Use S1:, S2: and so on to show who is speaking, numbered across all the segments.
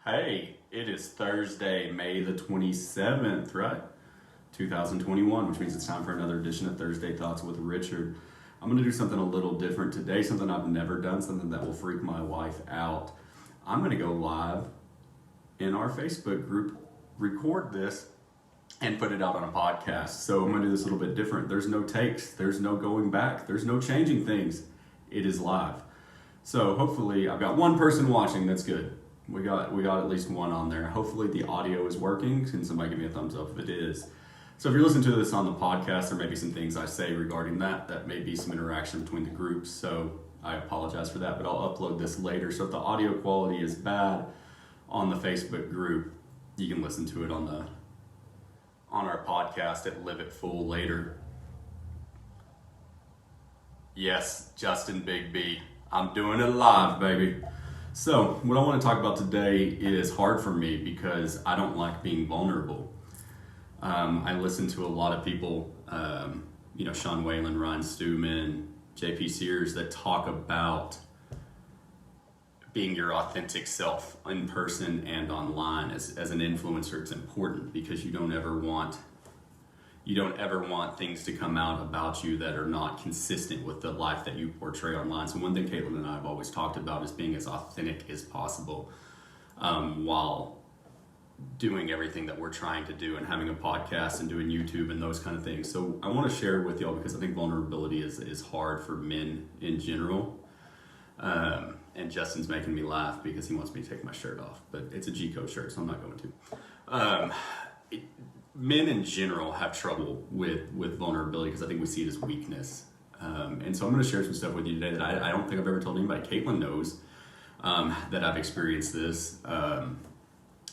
S1: Hey, it is Thursday, May the 27th, right? 2021, which means it's time for another edition of Thursday Thoughts with Richard. I'm going to do something a little different today, something I've never done, something that will freak my wife out. I'm going to go live in our Facebook group, record this, and put it out on a podcast. So I'm going to do this a little bit different. There's no takes, there's no going back, there's no changing things. It is live. So hopefully I've got one person watching, that's good. We got at least one on there. Hopefully the audio is working. Can somebody give me a thumbs up if it is? So if you're listening to this on the podcast, there may be some things I say regarding that may be some interaction between the groups. So I apologize for that, but I'll upload this later. So if the audio quality is bad on the Facebook group, you can listen to it on our podcast at Live It Full later. Yes, Justin Big B. I'm doing it live, baby. So what I want to talk about today is hard for me because I don't like being vulnerable. I listen to a lot of people, Sean Whalen, Ryan Stewman, JP Sears, that talk about being your authentic self in person and online. As an influencer, it's important because you don't ever want things to come out about you that are not consistent with the life that you portray online. So one thing Caitlin and I have always talked about is being as authentic as possible while doing everything that we're trying to do and having a podcast and doing YouTube and those kind of things. So I want to share with y'all because I think vulnerability is hard for men in general. And Justin's making me laugh because he wants me to take my shirt off, but it's a G-code shirt, so I'm not going to. Men in general have trouble with vulnerability because I think we see it as weakness. And so I'm going to share some stuff with you today that I don't think I've ever told anybody. Caitlin knows that I've experienced this,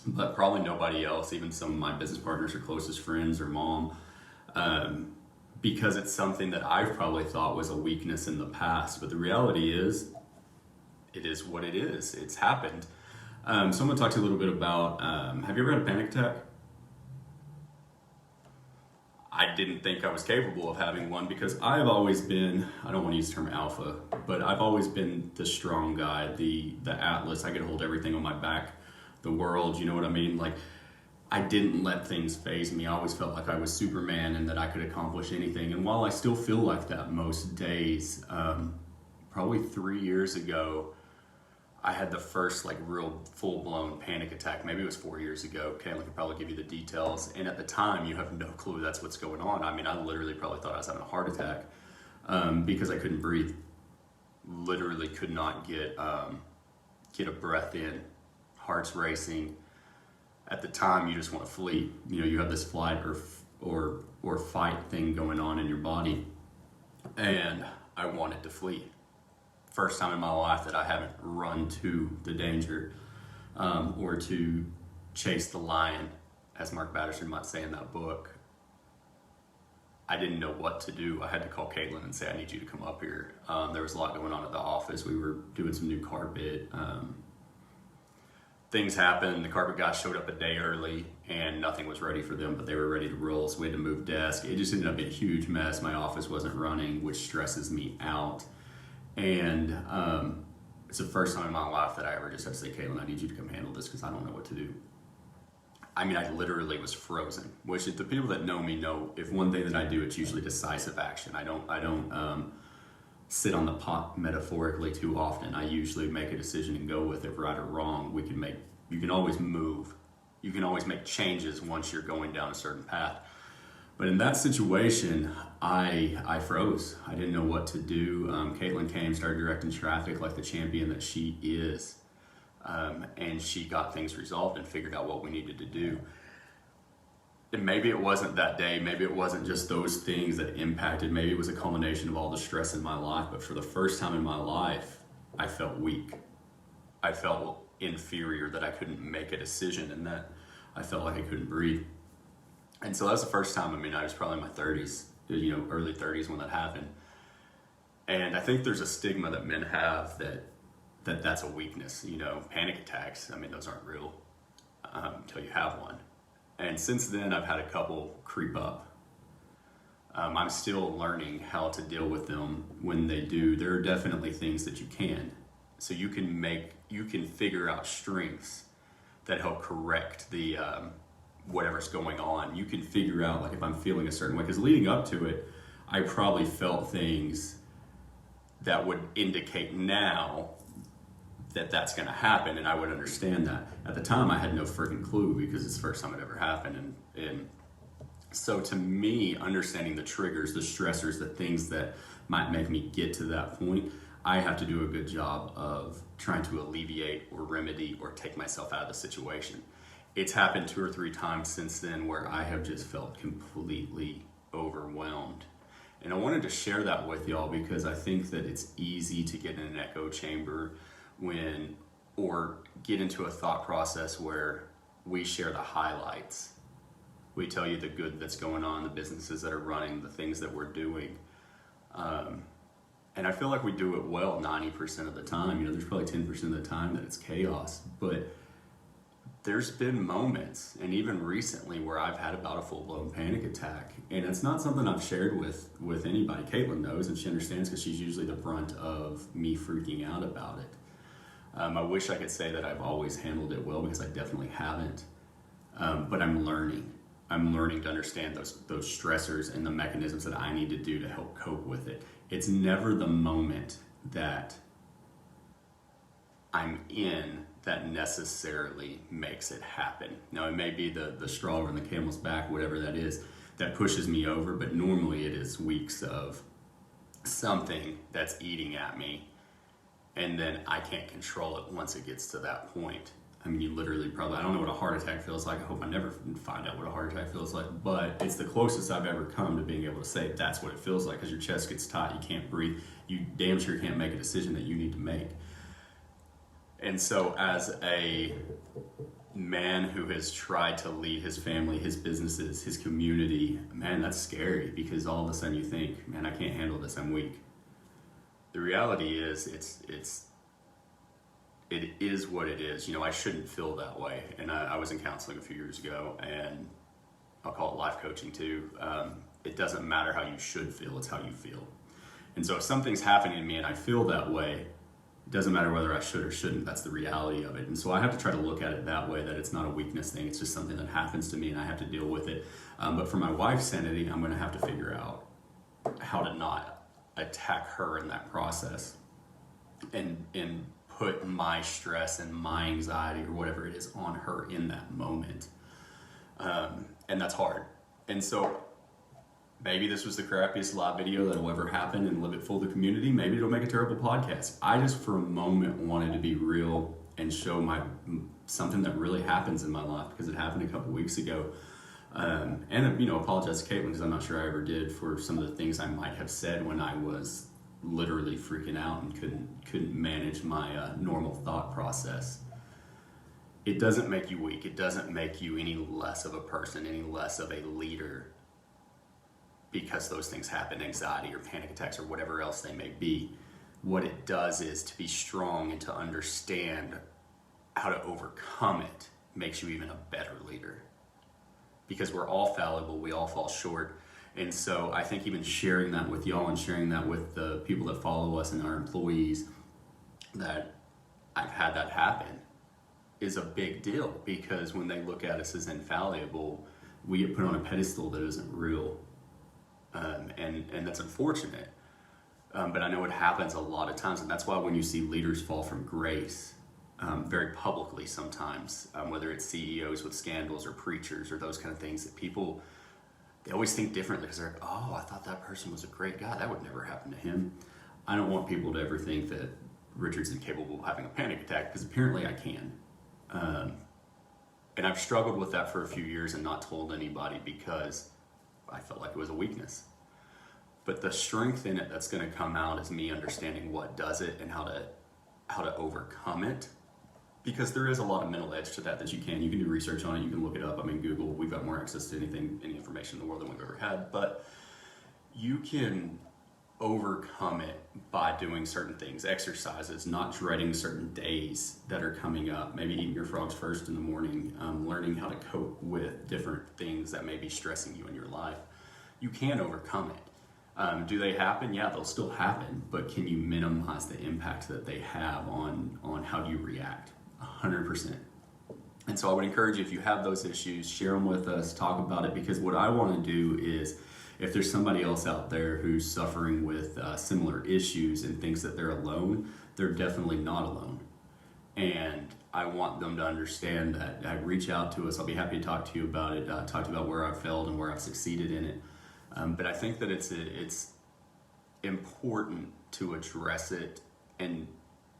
S1: but probably nobody else, even some of my business partners or closest friends or mom, because it's something that I've probably thought was a weakness in the past. But the reality is, it is what it is. It's happened. So I'm going to talk to you a little bit about, have you ever had a panic attack? I didn't think I was capable of having one because I've always been, I don't want to use the term alpha, but I've always been the strong guy, the Atlas. I could hold everything on my back, the world, you know what I mean? Like, I didn't let things faze me. I always felt like I was Superman and that I could accomplish anything. And while I still feel like that most days, probably 3 years ago, I had the first real full-blown panic attack. Maybe it was 4 years ago. Caitlin could probably give you the details. And at the time, you have no clue that's what's going on. I mean, I literally probably thought I was having a heart attack because I couldn't breathe. Literally could not get a breath in. Heart's racing. At the time, you just want to flee. You know, you have this flight or fight thing going on in your body. And I wanted to flee. First time in my life that I haven't run to the danger or to chase the lion, as Mark Batterson might say in that book. I didn't know what to do. I had to call Caitlin and say, I need you to come up here. There was a lot going on at the office. We were doing some new carpet. Things happened. The carpet guy showed up a day early and nothing was ready for them, but they were ready to roll. So we had to move desk. It just ended up being a huge mess. My office wasn't running, which stresses me out. And it's the first time in my life that I ever just had to say, Caitlin, I need you to come handle this because I don't know what to do. I mean, I literally was frozen, which if the people that know me know, if one thing that I do, it's usually decisive action. I don't sit on the pot metaphorically too often. I usually make a decision and go with it, right or wrong. You can always move. You can always make changes once you're going down a certain path. But in that situation, I froze. I didn't know what to do. Caitlin came, started directing traffic like the champion that she is. And she got things resolved and figured out what we needed to do. And maybe it wasn't that day. Maybe it wasn't just those things that impacted. Maybe it was a culmination of all the stress in my life. But for the first time in my life, I felt weak. I felt inferior, that I couldn't make a decision and that I felt like I couldn't breathe. And so that was the first time. I mean, I was probably in my 30s, early 30s when that happened. And I think there's a stigma that men have that's a weakness. Panic attacks, I mean, those aren't real until you have one. And since then, I've had a couple creep up. I'm still learning how to deal with them when they do. There are definitely things that you can. So you can figure out strengths that help correct the whatever's going on. You can figure out like if I'm feeling a certain way, because leading up to it, I probably felt things that would indicate now that that's going to happen, and I would understand that. At the time, I had no freaking clue because it's the first time it ever happened, and so to me, understanding the triggers, the stressors, the things that might make me get to that point, I have to do a good job of trying to alleviate or remedy or take myself out of the situation. It's happened 2 or 3 times since then where I have just felt completely overwhelmed. And I wanted to share that with y'all because I think that it's easy to get in an echo chamber or get into a thought process where we share the highlights. We tell you the good that's going on, the businesses that are running, the things that we're doing. And I feel like we do it well 90% of the time. There's probably 10% of the time that it's chaos. But there's been moments, and even recently, where I've had about a full-blown panic attack. And it's not something I've shared with anybody. Caitlin knows, and she understands because she's usually the brunt of me freaking out about it. I wish I could say that I've always handled it well because I definitely haven't. But I'm learning. I'm learning to understand those stressors and the mechanisms that I need to do to help cope with it. It's never the moment that I'm in that necessarily makes it happen. Now, it may be the straw on the camel's back, whatever that is, that pushes me over, but normally it is weeks of something that's eating at me, and then I can't control it once it gets to that point. I mean, you literally I don't know what a heart attack feels like. I hope I never find out what a heart attack feels like, but it's the closest I've ever come to being able to say that's what it feels like, because your chest gets tight, you can't breathe, you damn sure can't make a decision that you need to make. And so as a man who has tried to lead his family, his businesses, his community, man, that's scary, because all of a sudden you think, man, I can't handle this, I'm weak. The reality is it is what it is. I shouldn't feel that way. And I was in counseling a few years ago, and I'll call it life coaching too. It doesn't matter how you should feel, it's how you feel. And so if something's happening to me and I feel that way, it doesn't matter whether I should or shouldn't, that's the reality of it. And so I have to try to look at it that way, that it's not a weakness thing, it's just something that happens to me and I have to deal with it. But for my wife's sanity, I'm gonna have to figure out how to not attack her in that process and put my stress and my anxiety or whatever it is on her in that moment. And that's hard. And so maybe this was the crappiest live video that'll ever happen and live it full of the community. Maybe it'll make a terrible podcast. I just for a moment wanted to be real and show something that really happens in my life, because it happened a couple weeks ago. And apologize to Caitlin, because I'm not sure I ever did, for some of the things I might have said when I was literally freaking out and couldn't manage my normal thought process. It doesn't make you weak. It doesn't make you any less of a person, any less of a leader, because those things happen, anxiety or panic attacks or whatever else they may be. What it does is to be strong and to understand how to overcome it makes you even a better leader, because we're all fallible, we all fall short. And so I think even sharing that with y'all and sharing that with the people that follow us and our employees, that I've had that happen, is a big deal, because when they look at us as infallible, we get put on a pedestal that isn't real. And that's unfortunate. But I know it happens a lot of times, and that's why when you see leaders fall from grace, very publicly sometimes, whether it's CEOs with scandals or preachers or those kind of things, that people, they always think differently, because they're like, oh, I thought that person was a great guy, that would never happen to him. I don't want people to ever think that Richard's incapable of having a panic attack, because apparently I can. And I've struggled with that for a few years and not told anybody, because I felt like it was a weakness. But the strength in it that's going to come out is me understanding what does it and how to overcome it. Because there is a lot of mental edge to that you can do research on it, you can look it up. I mean, Google, we've got more access to any information in the world than we've ever had. But you can overcome it by doing certain things, exercises, not dreading certain days that are coming up, maybe eating your frogs first in the morning, learning how to cope with different things that may be stressing you in your life. You can overcome it. Do they happen? Yeah, they'll still happen, but can you minimize the impact that they have on how you react? 100%. And so I would encourage you, if you have those issues, share them with us, talk about it, because what I want to do is, if there's somebody else out there who's suffering with similar issues and thinks that they're alone, they're definitely not alone. And I want them to understand that. Reach out to us. I'll be happy to talk to you about it, talk to you about where I've failed and where I've succeeded in it. But I think that it's important to address it and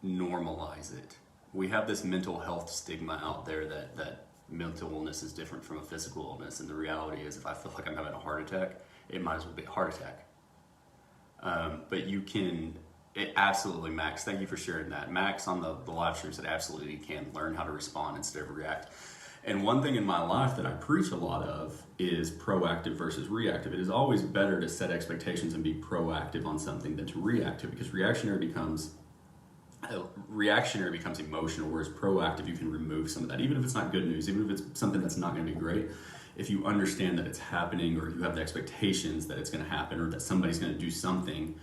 S1: normalize it. We have this mental health stigma out there that mental illness is different from a physical illness, and the reality is, if I feel like I'm having a heart attack, it might as well be a heart attack. But you can, absolutely, Max, thank you for sharing that. Max on the live stream said absolutely you can learn how to respond instead of react. And one thing in my life that I preach a lot of is proactive versus reactive. It is always better to set expectations and be proactive on something than to reactive, because reactionary becomes emotional, whereas proactive, you can remove some of that. Even if it's not good news, even if it's something that's not going to be great, if you understand that it's happening, or you have the expectations that it's going to happen, or that somebody's going to do something,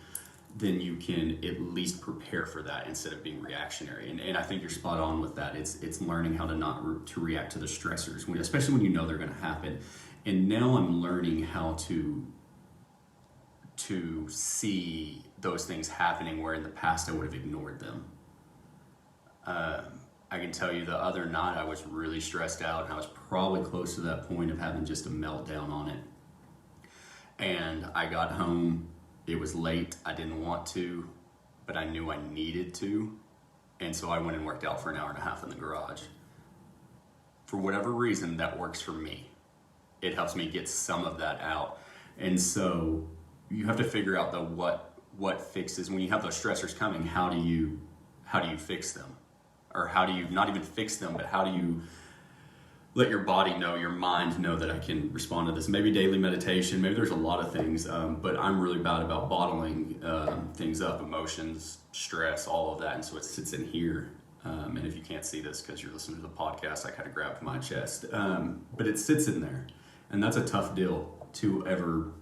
S1: then you can at least prepare for that instead of being reactionary. And I think you're spot on with that. It's learning how to not to react to the stressors, especially when you know they're going to happen. And now I'm learning how to see those things happening where in the past I would have ignored them. I can tell you the other night I was really stressed out, and I was probably close to that point of having just a meltdown on it. And I got home, it was late, I didn't want to, but I knew I needed to. And so I went and worked out for an hour and a half in the garage. For whatever reason, that works for me. It helps me get some of that out. And so you have to figure out what fixes, when you have those stressors coming, how do you fix them? Or how do you not even fix them, but how do you let your body know, your mind know that I can respond to this? Maybe daily meditation, maybe there's a lot of things, but I'm really bad about bottling things up, emotions, stress, all of that, and so it sits in here. And if you can't see this because you're listening to the podcast, I kind of grabbed my chest, but it sits in there, and that's a tough deal to ever.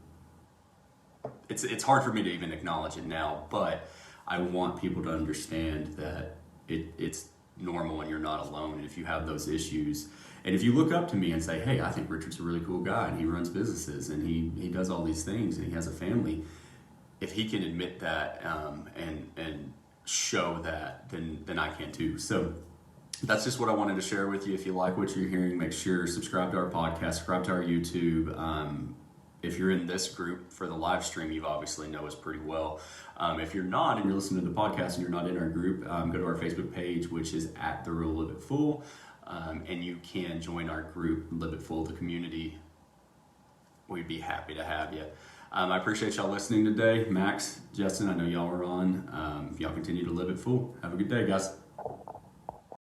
S1: It's hard for me to even acknowledge it now, but I want people to understand that it's normal and you're not alone. And if you have those issues, and if you look up to me and say, hey, I think Richard's a really cool guy and he runs businesses and he does all these things and he has a family, if he can admit that and show that, then I can too. So that's just what I wanted to share with you. If you like what you're hearing, make sure subscribe to our podcast, subscribe to our YouTube. If you're in this group for the live stream, you obviously know us pretty well. If you're not and you're listening to the podcast and you're not in our group, go to our Facebook page, which is at The Real Live It Full, and you can join our group, Live It Full, the community. We'd be happy to have you. I appreciate y'all listening today. Max, Justin, I know y'all were on. Y'all continue to live it full. Have a good day, guys.